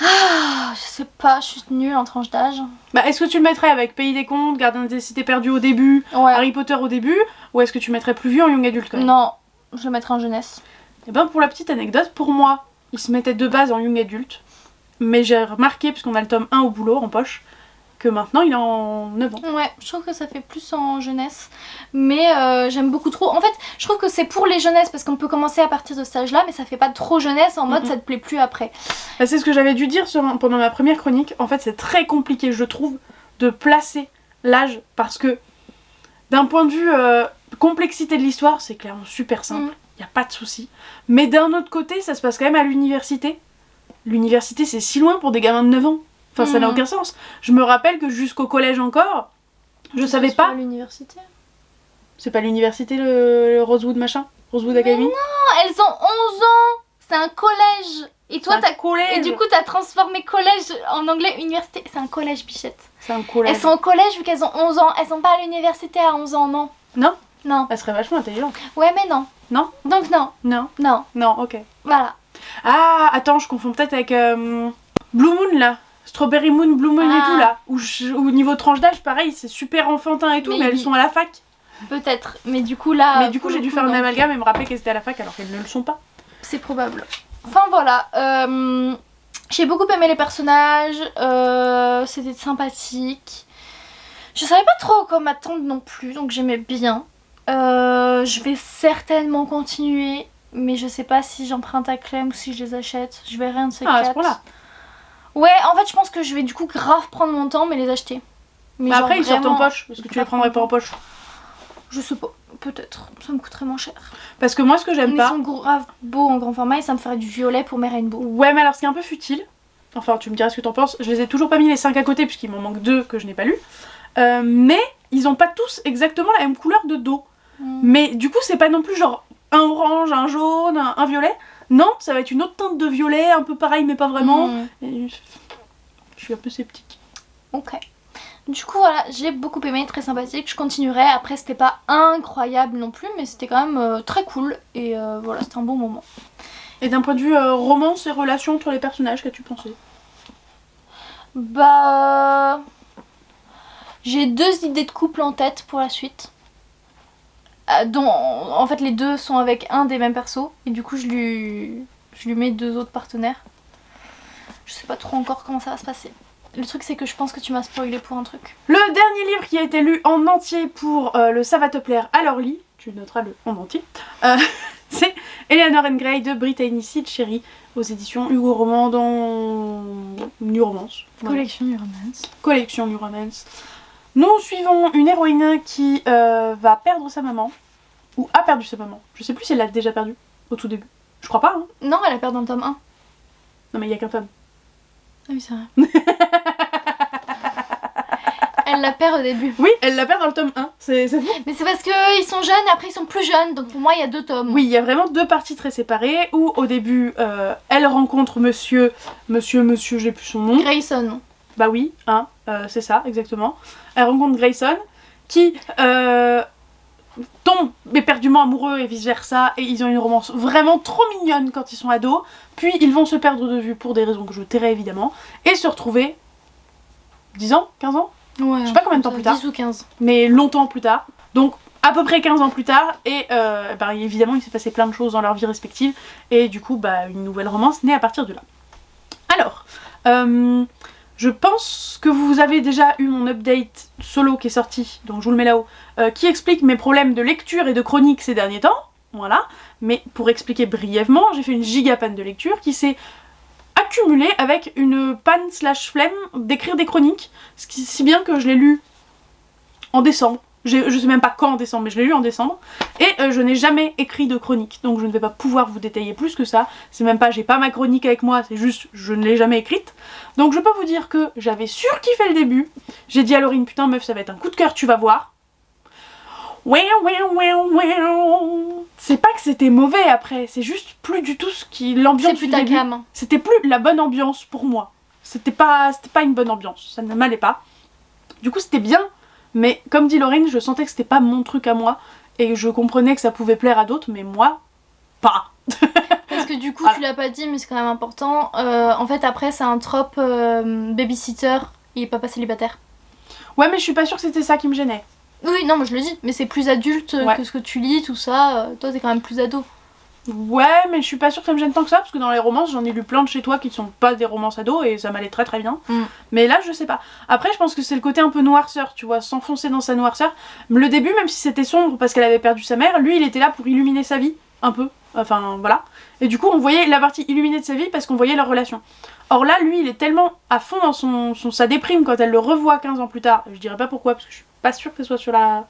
Je sais pas, je suis nulle en tranche d'âge. Bah, est-ce que tu le mettrais avec Pays des Contes, Gardien des Cités Perdues au début, Ouais. Harry Potter au début, ou est-ce que tu mettrais plus vieux en young adulte quand même? Non, je le mettrais en jeunesse. Et ben pour la petite anecdote, pour moi, il se mettait de base en young adulte, mais j'ai remarqué, puisqu'on a le tome 1 au boulot, en poche, que maintenant il est en 9 ans. Ouais, je trouve que ça fait plus en jeunesse. Mais j'aime beaucoup trop. En fait, je trouve que c'est pour les jeunesses parce qu'on peut commencer à partir de cet âge-là, mais ça fait pas trop jeunesse en mode ça te plaît plus après. Bah, c'est ce que j'avais dû dire pendant ma première chronique. En fait, c'est très compliqué, je trouve, de placer l'âge parce que d'un point de vue complexité de l'histoire, c'est clairement super simple, y a pas de souci. Mais d'un autre côté, ça se passe quand même à l'université. L'université, c'est si loin pour des gamins de 9 ans. Enfin, ça n'a aucun sens. Je me rappelle que jusqu'au collège encore, je savais pas. À l'université. C'est pas l'université le Rosewood machin? Rosewood Academy? Non, elles ont 11 ans. C'est un collège. Et toi, C'est un collège. Et du coup, t'as transformé collège en anglais université. C'est un collège, bichette. C'est un collège. Elles sont au collège vu qu'elles ont 11 ans. Elles sont pas à l'université à 11 ans, non. Non? Non. Elle serait vachement intelligente. Ouais, mais non. Non? Donc non. Non? Non. Non, ok. Voilà. Ah, attends, je confonds peut-être avec Blue Moon là. Strawberry Moon, Blue Moon et tout là. Où niveau tranche d'âge, pareil, c'est super enfantin et tout, mais elles sont à la fac. Peut-être. Mais du coup, là. Mais du coup, j'ai dû faire un amalgame et me rappeler qu'elles étaient à la fac alors qu'elles ne le sont pas. C'est probable. Enfin voilà. J'ai beaucoup aimé les personnages. C'était sympathique. Je savais pas trop quoi m'attendre non plus, donc j'aimais bien. Je vais certainement continuer, mais je sais pas si j'emprunte à Clem ou si je les achète. Je verrai un de ces Ah, à ce quatre. point-là. Ouais, en fait, je pense que je vais du coup grave prendre mon temps, mais les acheter. Mais Mais après, ils sortent en vraiment, poche. Est-ce que tu les prendrais pas en poche? Je sais pas, peut-être. Ça me coûterait moins cher. Parce que moi, ce que j'aime Mais pas. ils sont grave beaux en grand format et ça me ferait du violet pour mes rainbow. Ouais, mais alors, ce qui est un peu futile. Enfin, tu me diras ce que t'en penses. Je les ai toujours pas mis les 5 à côté, puisqu'il m'en manque 2 que je n'ai pas lus. Mais ils ont pas tous exactement la même couleur de dos. Mais du coup, c'est pas non plus genre un orange, un jaune, un violet. Non, ça va être une autre teinte de violet, un peu pareil, mais pas vraiment. Et je suis un peu sceptique. Ok. Du coup, voilà, j'ai beaucoup aimé, très sympathique. Je continuerai. Après, c'était pas incroyable non plus, mais c'était quand même très cool. Et voilà, c'était un bon moment. Et d'un point de vue romance et relations entre les personnages, qu'as-tu pensé? Bah. J'ai 2 idées de couple en tête pour la suite. Dont en fait les 2 sont avec un des mêmes persos. Et du coup je lui mets 2 autres partenaires. Je sais pas trop encore comment ça va se passer. Le truc c'est que je pense que tu m'as spoilé pour un truc. Le dernier livre qui a été lu en entier pour le Ça va te plaire, alors lis, tu noteras le en entier, c'est Eleanor and Gray de Brittany Seed Cherry aux éditions Hugo Roman dans New Romance. Voilà. Collection New Romance. Collection New Romance. Nous suivons une héroïne qui va perdre sa maman, ou a perdu sa maman. Je sais plus si elle l'a déjà perdue au tout début. Je crois pas, hein. Non, elle a perdu dans le tome 1. Non mais il y a qu'un tome. Ah oui, c'est vrai. Elle la perd au début. Oui, elle la perd dans le tome 1, c'est fou. Mais c'est parce qu'ils sont jeunes et après ils sont plus jeunes, donc pour moi il y a 2 tomes. Oui, il y a vraiment 2 parties très séparées où au début elle rencontre monsieur, j'ai plus son nom. Grayson. Bah oui, hein, c'est ça, exactement. Elle rencontre Grayson qui tombe éperdument amoureux et vice versa, et ils ont une romance vraiment trop mignonne quand ils sont ados. Puis ils vont se perdre de vue pour des raisons que je tairai évidemment, et se retrouver 10 ans, 15 ans, Ouais. je sais pas combien de temps plus tard, 10 ou 15. mais longtemps plus tard. Donc à peu près 15 ans plus tard, et évidemment il s'est passé plein de choses dans leur vie respective, et du coup une nouvelle romance naît à partir de là. Alors, je pense que vous avez déjà eu mon update solo qui est sorti, donc je vous le mets là-haut, qui explique mes problèmes de lecture et de chronique ces derniers temps, voilà, mais pour expliquer brièvement, j'ai fait une giga panne de lecture qui s'est accumulée avec une panne / flemme d'écrire des chroniques, si bien que je l'ai lu en décembre. Je sais même pas quand en décembre, mais je l'ai lu en décembre. Et je n'ai jamais écrit de chronique. Donc je ne vais pas pouvoir vous détailler plus que ça. C'est même pas, j'ai pas ma chronique avec moi, c'est juste, je ne l'ai jamais écrite. Donc je peux vous dire que j'avais surkiffé le début. J'ai dit à Laurine, putain meuf, ça va être un coup de cœur, tu vas voir. C'est pas que c'était mauvais après, c'est juste plus du tout l'ambiance du début. C'était plus la bonne ambiance pour moi. C'était pas une bonne ambiance, ça ne m'allait pas. Du coup c'était bien. Mais comme dit Laurine, je sentais que c'était pas mon truc à moi et je comprenais que ça pouvait plaire à d'autres, mais moi, pas. Parce que du coup, tu l'as pas dit, mais c'est quand même important. En fait, après, c'est un trope babysitter, il est papa célibataire. Ouais, mais je suis pas sûre que c'était ça qui me gênait. Oui, non, moi je le dis, mais c'est plus adulte que ce que tu lis, tout ça. Toi, t'es quand même plus ado. Ouais, mais je suis pas sûre que ça me gêne tant que ça, parce que dans les romances, j'en ai lu plein de chez toi qui ne sont pas des romances ados et ça m'allait très très bien. Mais là, je sais pas. Après, je pense que c'est le côté un peu noirceur, tu vois, s'enfoncer dans sa noirceur. Le début, même si c'était sombre parce qu'elle avait perdu sa mère, lui, il était là pour illuminer sa vie, un peu. Enfin, voilà. Et du coup, on voyait la partie illuminée de sa vie parce qu'on voyait leur relation. Or là, lui, il est tellement à fond dans sa déprime quand elle le revoit 15 ans plus tard. Je dirais pas pourquoi, parce que je suis pas sûre que ce soit sur la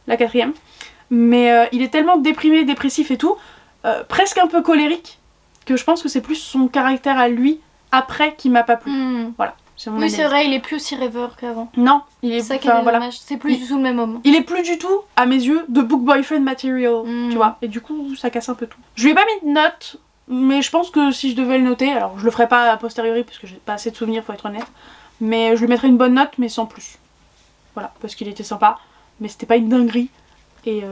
4ème. Mais il est tellement déprimé, dépressif et tout. Presque un peu colérique, que je pense que c'est plus son caractère à lui après qui m'a pas plu. Voilà, c'est mon analyse. C'est vrai, il est plus aussi rêveur qu'avant. Non, il est ça qui est dommage, c'est plus du tout le même homme. Il est plus du tout, à mes yeux, de book boyfriend material, tu vois. Et du coup, ça casse un peu tout. Je lui ai pas mis de note, mais je pense que si je devais le noter, alors je le ferai pas a posteriori parce que j'ai pas assez de souvenirs, faut être honnête, mais je lui mettrais une bonne note, mais sans plus. Voilà, parce qu'il était sympa, mais c'était pas une dinguerie. Et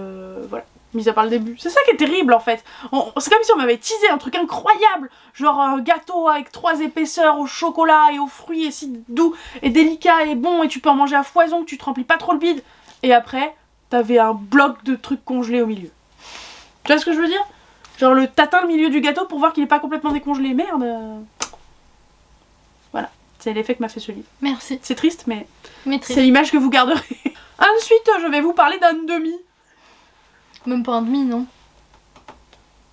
voilà. Mis à part le début. C'est ça qui est terrible en fait. C'est comme si on m'avait teasé un truc incroyable. Genre un gâteau avec 3 épaisseurs au chocolat et aux fruits et si doux et délicat et bon et tu peux en manger à foison, que tu te remplis pas trop le bide. Et après, t'avais un bloc de trucs congelés au milieu. Tu vois ce que je veux dire? Genre t'atteins le milieu du gâteau pour voir qu'il est pas complètement décongelé. Merde. Voilà. C'est l'effet que m'a fait ce livre. Merci. C'est triste mais triste. C'est l'image que vous garderez. Ensuite, je vais vous parler d'un demi. Même pas un demi, non?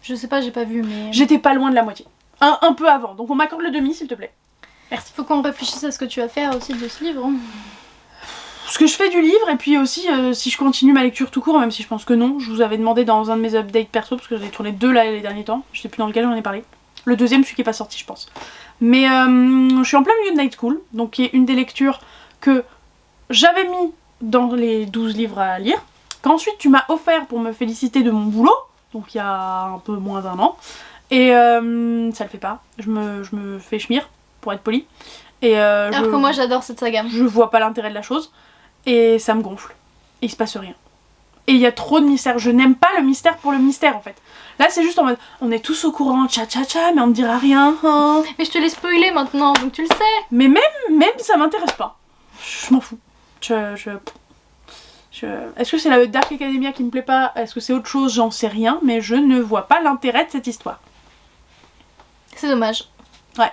Je sais pas, j'ai pas vu, mais... J'étais pas loin de la moitié. Un peu avant. Donc on m'accorde le demi, s'il te plaît. Merci. Faut qu'on réfléchisse à ce que tu vas faire aussi de ce livre. Ce que je fais du livre, et puis aussi si je continue ma lecture tout court, même si je pense que non. Je vous avais demandé dans un de mes updates perso, parce que j'en ai tourné 2 là les derniers temps. Je sais plus dans lequel j'en ai parlé. Le deuxième, celui qui est pas sorti, je pense. Mais je suis en plein milieu de Night School, donc qui est une des lectures que j'avais mis dans les 12 livres à lire. Qu'ensuite tu m'as offert pour me féliciter de mon boulot, donc il y a un peu moins d'1 an, et ça le fait pas, je me fais chmire, pour être poli, et alors que moi j'adore cette saga. Je vois pas l'intérêt de la chose, et ça me gonfle, et il se passe rien. Et il y a trop de mystère, je n'aime pas le mystère pour le mystère en fait. Là c'est juste en mode, on est tous au courant, tcha tcha tcha, mais on ne dira rien. Hein. Mais je te l'ai spoilé maintenant, donc tu le sais. Mais même ça m'intéresse pas, je m'en fous. Est-ce que c'est la Dark Academia qui me plaît pas? Est-ce que c'est autre chose? J'en sais rien, mais je ne vois pas l'intérêt de cette histoire. C'est dommage. Ouais.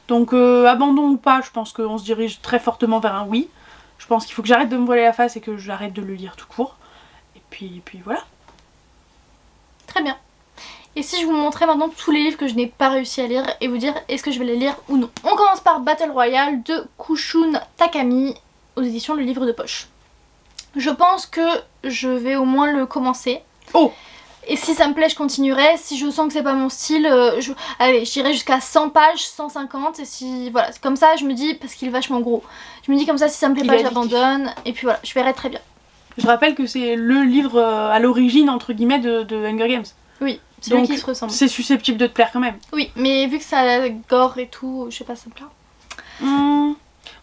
Donc abandon ou pas, je pense qu'on se dirige très fortement vers un oui. Je pense qu'il faut que j'arrête de me voiler la face et que j'arrête de le lire tout court. Et puis voilà. Très bien. Et si je vous montrais maintenant tous les livres que je n'ai pas réussi à lire et vous dire est-ce que je vais les lire ou non. On commence par Battle Royale de Kushun Takami aux éditions Le Livre de Poche. Je pense que je vais au moins le commencer. Oh! Et si ça me plaît, je continuerai. Si je sens que c'est pas mon style, allez, j'irai jusqu'à 100 pages, 150. Et si, voilà, comme ça, je me dis, parce qu'il est vachement gros, je me dis comme ça, si ça me plaît pas, j'abandonne. Et puis voilà, je verrai très bien. Je rappelle que c'est le livre à l'origine, entre guillemets, de Hunger Games. Oui, c'est lui qui se ressemble. C'est susceptible de te plaire quand même. Oui, mais vu que ça gore et tout, je sais pas, ça me plaît.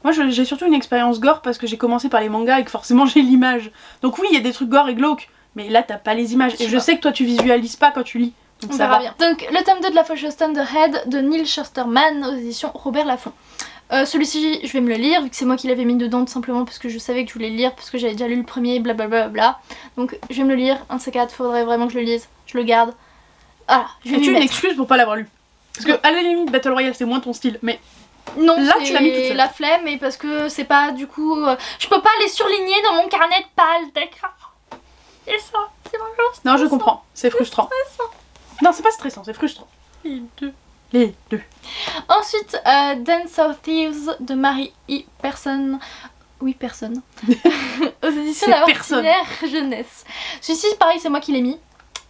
Moi j'ai surtout une expérience gore parce que j'ai commencé par les mangas et que forcément j'ai l'image. Donc oui, il y a des trucs gore et glauques, mais là t'as pas les images. Et je sais que toi tu visualises pas quand tu lis. Donc on verra bien. Donc le tome 2 de La Faucheuse Thunderhead de Neil Shusterman aux éditions Robert Laffont. Celui-ci, je vais me le lire, vu que c'est moi qui l'avais mis dedans, tout simplement parce que je savais que je voulais le lire, parce que j'avais déjà lu le premier, blablabla. Bla. Donc je vais me le lire, un de ces quatre, faudrait vraiment que je le lise, je le garde. Voilà, je vais As-tu m'y une mettre. excuse pour pas l'avoir lu? Parce que à la limite, Battle Royale c'est moins ton style, mais Non, là tu l'as mis toute c'est seule. la flemme, et parce que c'est pas du coup... je peux pas les surligner dans mon carnet de pages, d'accord? Et ça, c'est vraiment Non, je comprends, c'est frustrant. Non, c'est pas stressant, c'est frustrant. Les deux. Les deux. Ensuite, Dance of Thieves de Marie E. Person. Oui, personne. Aux éditions C'est La personne. Ordinaire Jeunesse. Celui-ci, pareil, c'est moi qui l'ai mis.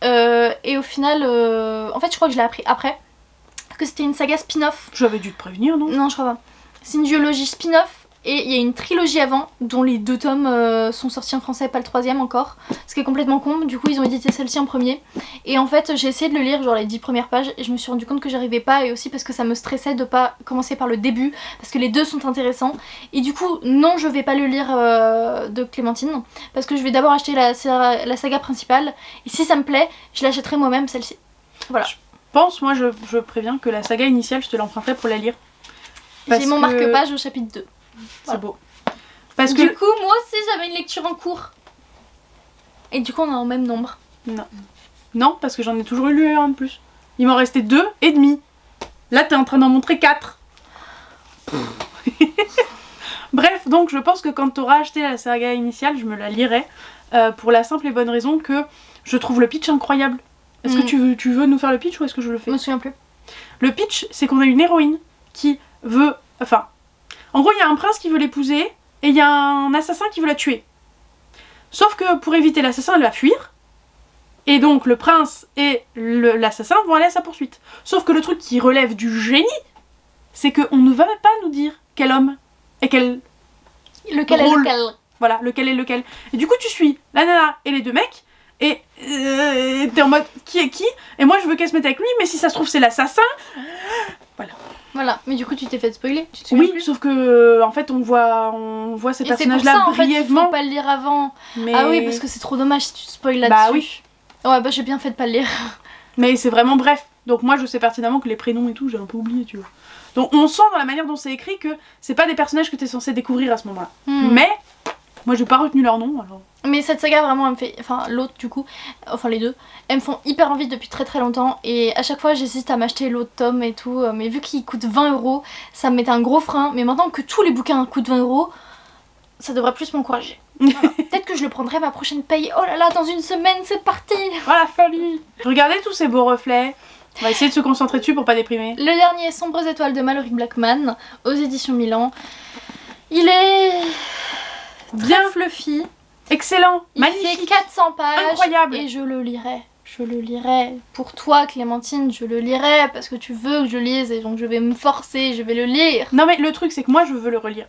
Et au final, en fait, je crois que je l'ai appris après. Que c'était une saga spin-off. J'avais dû te prévenir, non? Non, je crois pas. C'est une duologie spin-off. Et il y a une trilogie avant, dont les 2 tomes sont sortis en français, pas le 3e encore. Ce qui est complètement con, du coup ils ont édité celle-ci en premier. Et en fait j'ai essayé de le lire, genre les 10 premières pages, et je me suis rendu compte que j'arrivais pas, et aussi parce que ça me stressait de pas commencer par le début, parce que les deux sont intéressants. Et du coup, non, je vais pas le lire de Clémentine, parce que je vais d'abord acheter la saga principale, et si ça me plaît, je l'achèterai moi-même celle-ci. Voilà. Je pense, moi je préviens que la saga initiale, je te l'emprunterai pour la lire. Parce J'ai mon que- marque-page au chapitre 2. C'est Voilà. beau. Parce Du que... coup, moi aussi j'avais une lecture en cours. Et du coup on est en même nombre. Non, parce que j'en ai toujours lu un de plus. Il m'en restait 2 et demi. Là, t'es en train d'en montrer 4. Bref, donc je pense que quand t'auras acheté la saga initiale, je me la lirai. Pour la simple et bonne raison que je trouve le pitch incroyable. Est-ce que tu veux nous faire le pitch ou est-ce que je le Je fais? me souviens plus. Le pitch, c'est qu'on a une héroïne qui veut... Enfin, en gros, il y a un prince qui veut l'épouser et il y a un assassin qui veut la tuer. Sauf que pour éviter l'assassin, elle va fuir. Et donc le prince et l'assassin vont aller à sa poursuite. Sauf que le truc qui relève du génie, c'est qu'on ne va même pas nous dire quel homme et quel... Lequel est Drôle. lequel? Voilà, lequel est lequel. Et du coup, tu suis la nana et les 2 mecs, et t'es en mode qui est qui? Et moi, je veux qu'elle se mette avec lui, mais si ça se trouve, c'est l'assassin. Voilà, mais du coup tu t'es fait spoiler, tu te souviens Oui, plus? sauf que en fait, on voit ces Et c'est pour personnages-là ça en fait qu'il brièvement. faut pas le lire avant. Mais... Ah oui, parce que c'est trop dommage si tu te spoil là-dessus. Bah oui. Ouais, bah j'ai bien fait de pas le lire. Mais c'est vraiment bref. Donc moi, je sais pertinemment que les prénoms et tout, j'ai un peu oublié, tu vois. Donc on sent dans la manière dont c'est écrit que c'est pas des personnages que t'es censé découvrir à ce moment-là. Mais moi, j'ai pas retenu leur nom, alors. Mais cette saga vraiment elle me fait, enfin l'autre du coup, enfin les deux, elles me font hyper envie depuis très très longtemps et à chaque fois j'hésite à m'acheter l'autre tome et tout, mais vu qu'il coûte 20 €, ça me mettait un gros frein, mais maintenant que tous les bouquins coûtent 20 €, ça devrait plus m'encourager. Voilà. Peut-être que je le prendrai ma prochaine paye, oh là là, dans une semaine c'est parti. Oh la folie! Regardez tous ces beaux reflets. On va essayer de se concentrer dessus pour pas déprimer. Le dernier, Sombres étoiles de Mallory Blackman, aux éditions Milan. Il est Bien, très fluffy. excellent, Il fait magnifique, 400 pages. incroyable. Et je le lirai. Je le lirai. Pour toi, Clémentine, je le lirai parce que tu veux que je lise et donc je vais me forcer, je vais le lire. Non mais le truc c'est que moi je veux le relire.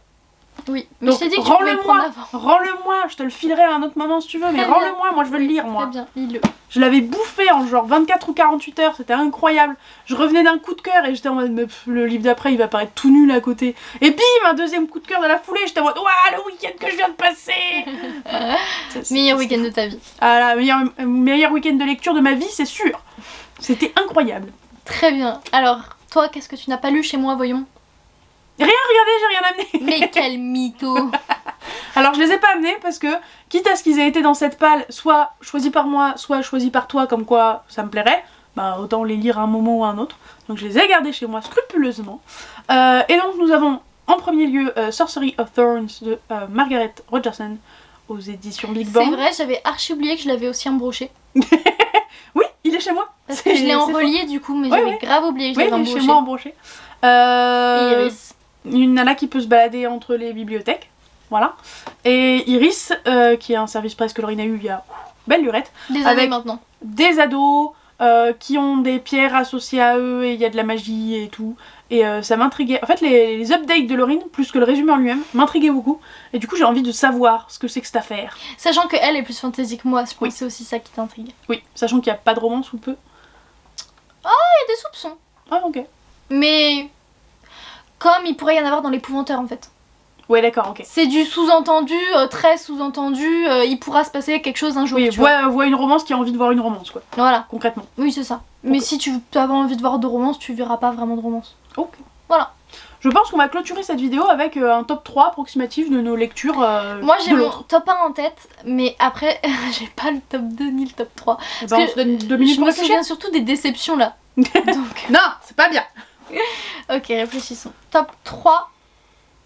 Oui, mais Donc, je t'ai dit que tu pouvais le prendre rends-le-moi, avant. rends-le-moi, je te le filerai à un autre moment si tu veux, mais Très bien. rends-le-moi, moi je veux le lire moi. Très bien, lis-le. Je l'avais bouffé en genre 24 ou 48 heures, c'était incroyable. Je revenais d'un coup de cœur et j'étais en mode, mais le livre d'après il va paraître tout nul à côté. Et bim, un deuxième coup de cœur de la foulée, j'étais en mode, ouah, le week-end que je viens de passer. Meilleur week-end de ta vie. Ah là, meilleur week-end de lecture de ma vie, c'est sûr. C'était incroyable. Très bien. Alors, toi, qu'est-ce que tu n'as pas lu chez moi, voyons? Regardez, j'ai rien amené. Mais quel mytho. Alors je les ai pas amenés parce que, quitte à ce qu'ils aient été dans cette palle, soit choisis par moi, soit choisis par toi, comme quoi ça me plairait, bah autant les lire à un moment ou à un autre. Donc je les ai gardés chez moi scrupuleusement. Et donc nous avons en premier lieu Sorcery of Thorns de Margaret Rogerson aux éditions Big Bang. C'est vrai, j'avais archi oublié que je l'avais aussi embroché. Oui, il est chez moi. Parce que je l'ai en relié du coup, mais j'avais grave oublié que je Oui, l'avais il est embroché. chez moi embroché. Et Iris. Une nana qui peut se balader entre les bibliothèques. Voilà. Et Iris, qui est un service presse que Laurine a eu il y a belle lurette, Des années avec maintenant. des ados qui ont des pierres associées à eux et il y a de la magie et tout. Et ça m'intriguait. En fait, les updates de Laurine, plus que le résumé en lui-même, m'intriguaient beaucoup. Et du coup, j'ai envie de savoir ce que c'est que cette affaire. Sachant qu'elle est plus fantasy que moi, je pense Oui. que c'est aussi ça qui t'intrigue. Oui, sachant qu'il n'y a pas de romance ou peu. Il y a des soupçons. Ah, ok. Mais comme il pourrait y en avoir dans l'épouvanteur en fait. Ouais, d'accord, ok. C'est du sous-entendu, très sous-entendu, il pourra se passer quelque chose un jour. Oui, tu vois. vois une romance qui a envie de voir une romance, quoi. Voilà, Concrètement. oui c'est ça. Mais si tu as pas envie de voir de romance, tu verras pas vraiment de romance. Ok. Voilà. Je pense qu'on va clôturer cette vidéo avec un top 3 approximatif de nos lectures Moi j'ai de mon l'autre. top 1 en tête, mais après j'ai pas le top 2 ni le top 3. Eh ben, on que se donne 2 minutes Je pour me réfléchir. souviens surtout des déceptions là. Donc, Non, c'est pas bien. ok, réfléchissons. Top 3,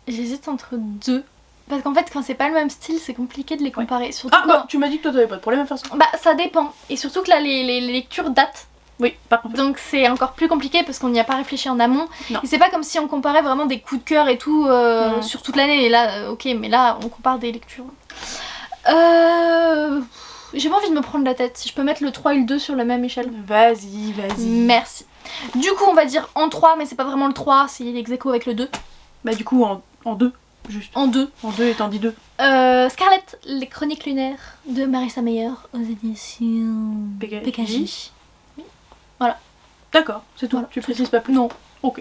j'hésite entre 2. Parce qu'en fait, quand c'est pas le même style, c'est compliqué de les comparer. Surtout Ah bah quand... tu m'as dit que toi t'avais pas de problème à faire ça. Bah ça dépend. Et surtout que là les lectures datent. Oui, par contre. Donc c'est encore plus compliqué parce qu'on n'y a pas réfléchi en amont. Non. Et c'est pas comme si on comparait vraiment des coups de cœur et tout Non. sur toute l'année. Et là, ok, mais là on compare des lectures. J'ai pas envie de me prendre la tête. Si je peux mettre le 3 et le 2 sur la même échelle. Vas-y, vas-y. Merci. Du coup on va dire en 3, mais c'est pas vraiment le 3, c'est l'ex-aequo avec le 2. Bah du coup en 2, juste. En 2. En 2 et t'en dis 2. Scarlett, les chroniques lunaires de Marissa Meyer aux éditions PKJ. D'accord, c'est tout. Voilà. Tu précises pas plus. Non. Ok.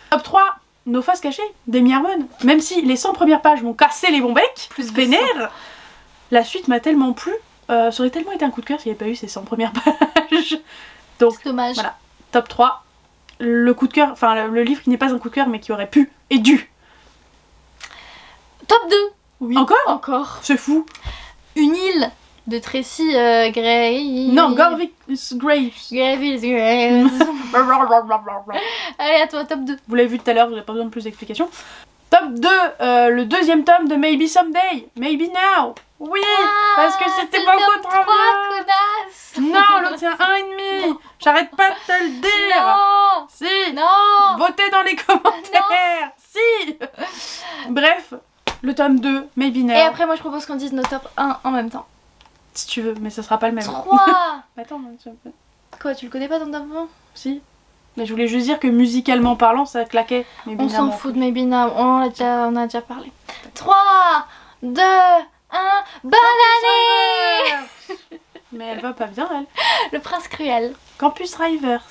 Top 3, Nos faces cachées d'Amy Harmon. Même si les 100 premières pages m'ont cassé les bons becs, Plus vénère, la suite m'a tellement plu. Ça aurait tellement été un coup de cœur s'il n'y avait pas eu ces 100 premières pages. Donc, C'est dommage. voilà. Top 3, le coup de cœur, enfin le livre qui n'est pas un coup de cœur mais qui aurait pu et dû. Top 2. Oui. Encore Encore. C'est fou. Une île de Tracy Gray. Non, Gorvik's Graves. Graves. Allez, à toi, top 2. Vous l'avez vu tout à l'heure, vous n'avez pas besoin de plus d'explications. Top 2, le deuxième tome de Maybe Someday, Maybe Now. Oui, parce que c'était beaucoup trop bien. Connasse. Non, l'autre c'est un 1,5. J'arrête pas de te le dire. Non. Si. Non. Votez dans les commentaires. Si. Bref, le tome 2, Maybe Now. Et après, moi, je propose qu'on dise nos top 1 en même temps. Si tu veux, mais ça sera pas le même. 3. Attends, Quoi, tu le connais pas ton top 1? si. Mais je voulais juste dire que musicalement parlant, ça claquait. Maybe On Now, s'en bon. fout de Maybe Now, on a déjà parlé. 3, 2, 1, bonne année. Mais elle va pas bien, elle. Le prince cruel. Campus Rivers.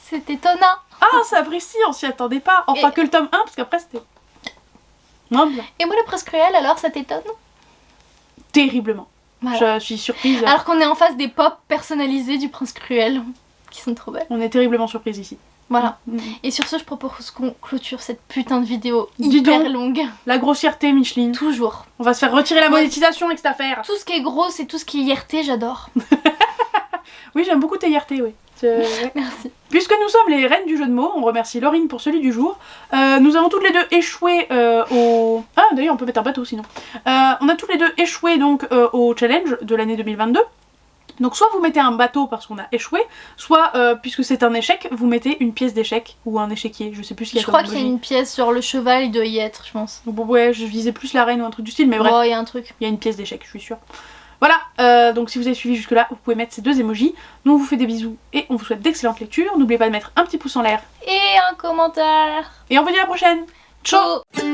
C'est étonnant. Ah, ça apprécie, on s'y attendait pas. Enfin, Et- que le tome 1, parce qu'après c'était moins bien. Et moi, le prince cruel, alors ça t'étonne? Terriblement. Voilà. Je suis surprise. Alors qu'on est en face des pop personnalisés du prince cruel, qui sont trop belles. On est terriblement surprise ici. Voilà. Mm. Et sur ce, je propose qu'on clôture cette putain de vidéo Dis hyper donc. longue. La grossièreté, Micheline. Toujours. On va se faire retirer la Ouais. monétisation avec cette affaire. Tout ce qui est gros, c'est tout ce qui est IRT, j'adore. Oui, j'aime beaucoup tes IRT, oui. Ouais. Merci. Puisque nous sommes les reines du jeu de mots, on remercie Laurine pour celui du jour. Nous avons toutes les deux échoué au... Ah, d'ailleurs, on peut mettre un bateau sinon. On a toutes les deux échoué donc au challenge de l'année 2022. Donc soit vous mettez un bateau parce qu'on a échoué, soit puisque c'est un échec, vous mettez une pièce d'échec ou un échiquier, je sais plus ce qu'il y a Je comme crois qu'il y a emoji. une pièce sur le cheval, il doit y être, je pense. Bon, ouais, je visais plus la reine ou un truc du style, mais bref, Bon, il y a un truc. il y a une pièce d'échec, je suis sûre. Voilà, donc si vous avez suivi jusque là, vous pouvez mettre ces deux emojis. Nous on vous fait des bisous et on vous souhaite d'excellentes lectures. N'oubliez pas de mettre un petit pouce en l'air Et un commentaire. et on vous dit à la prochaine. Ciao. Ciao.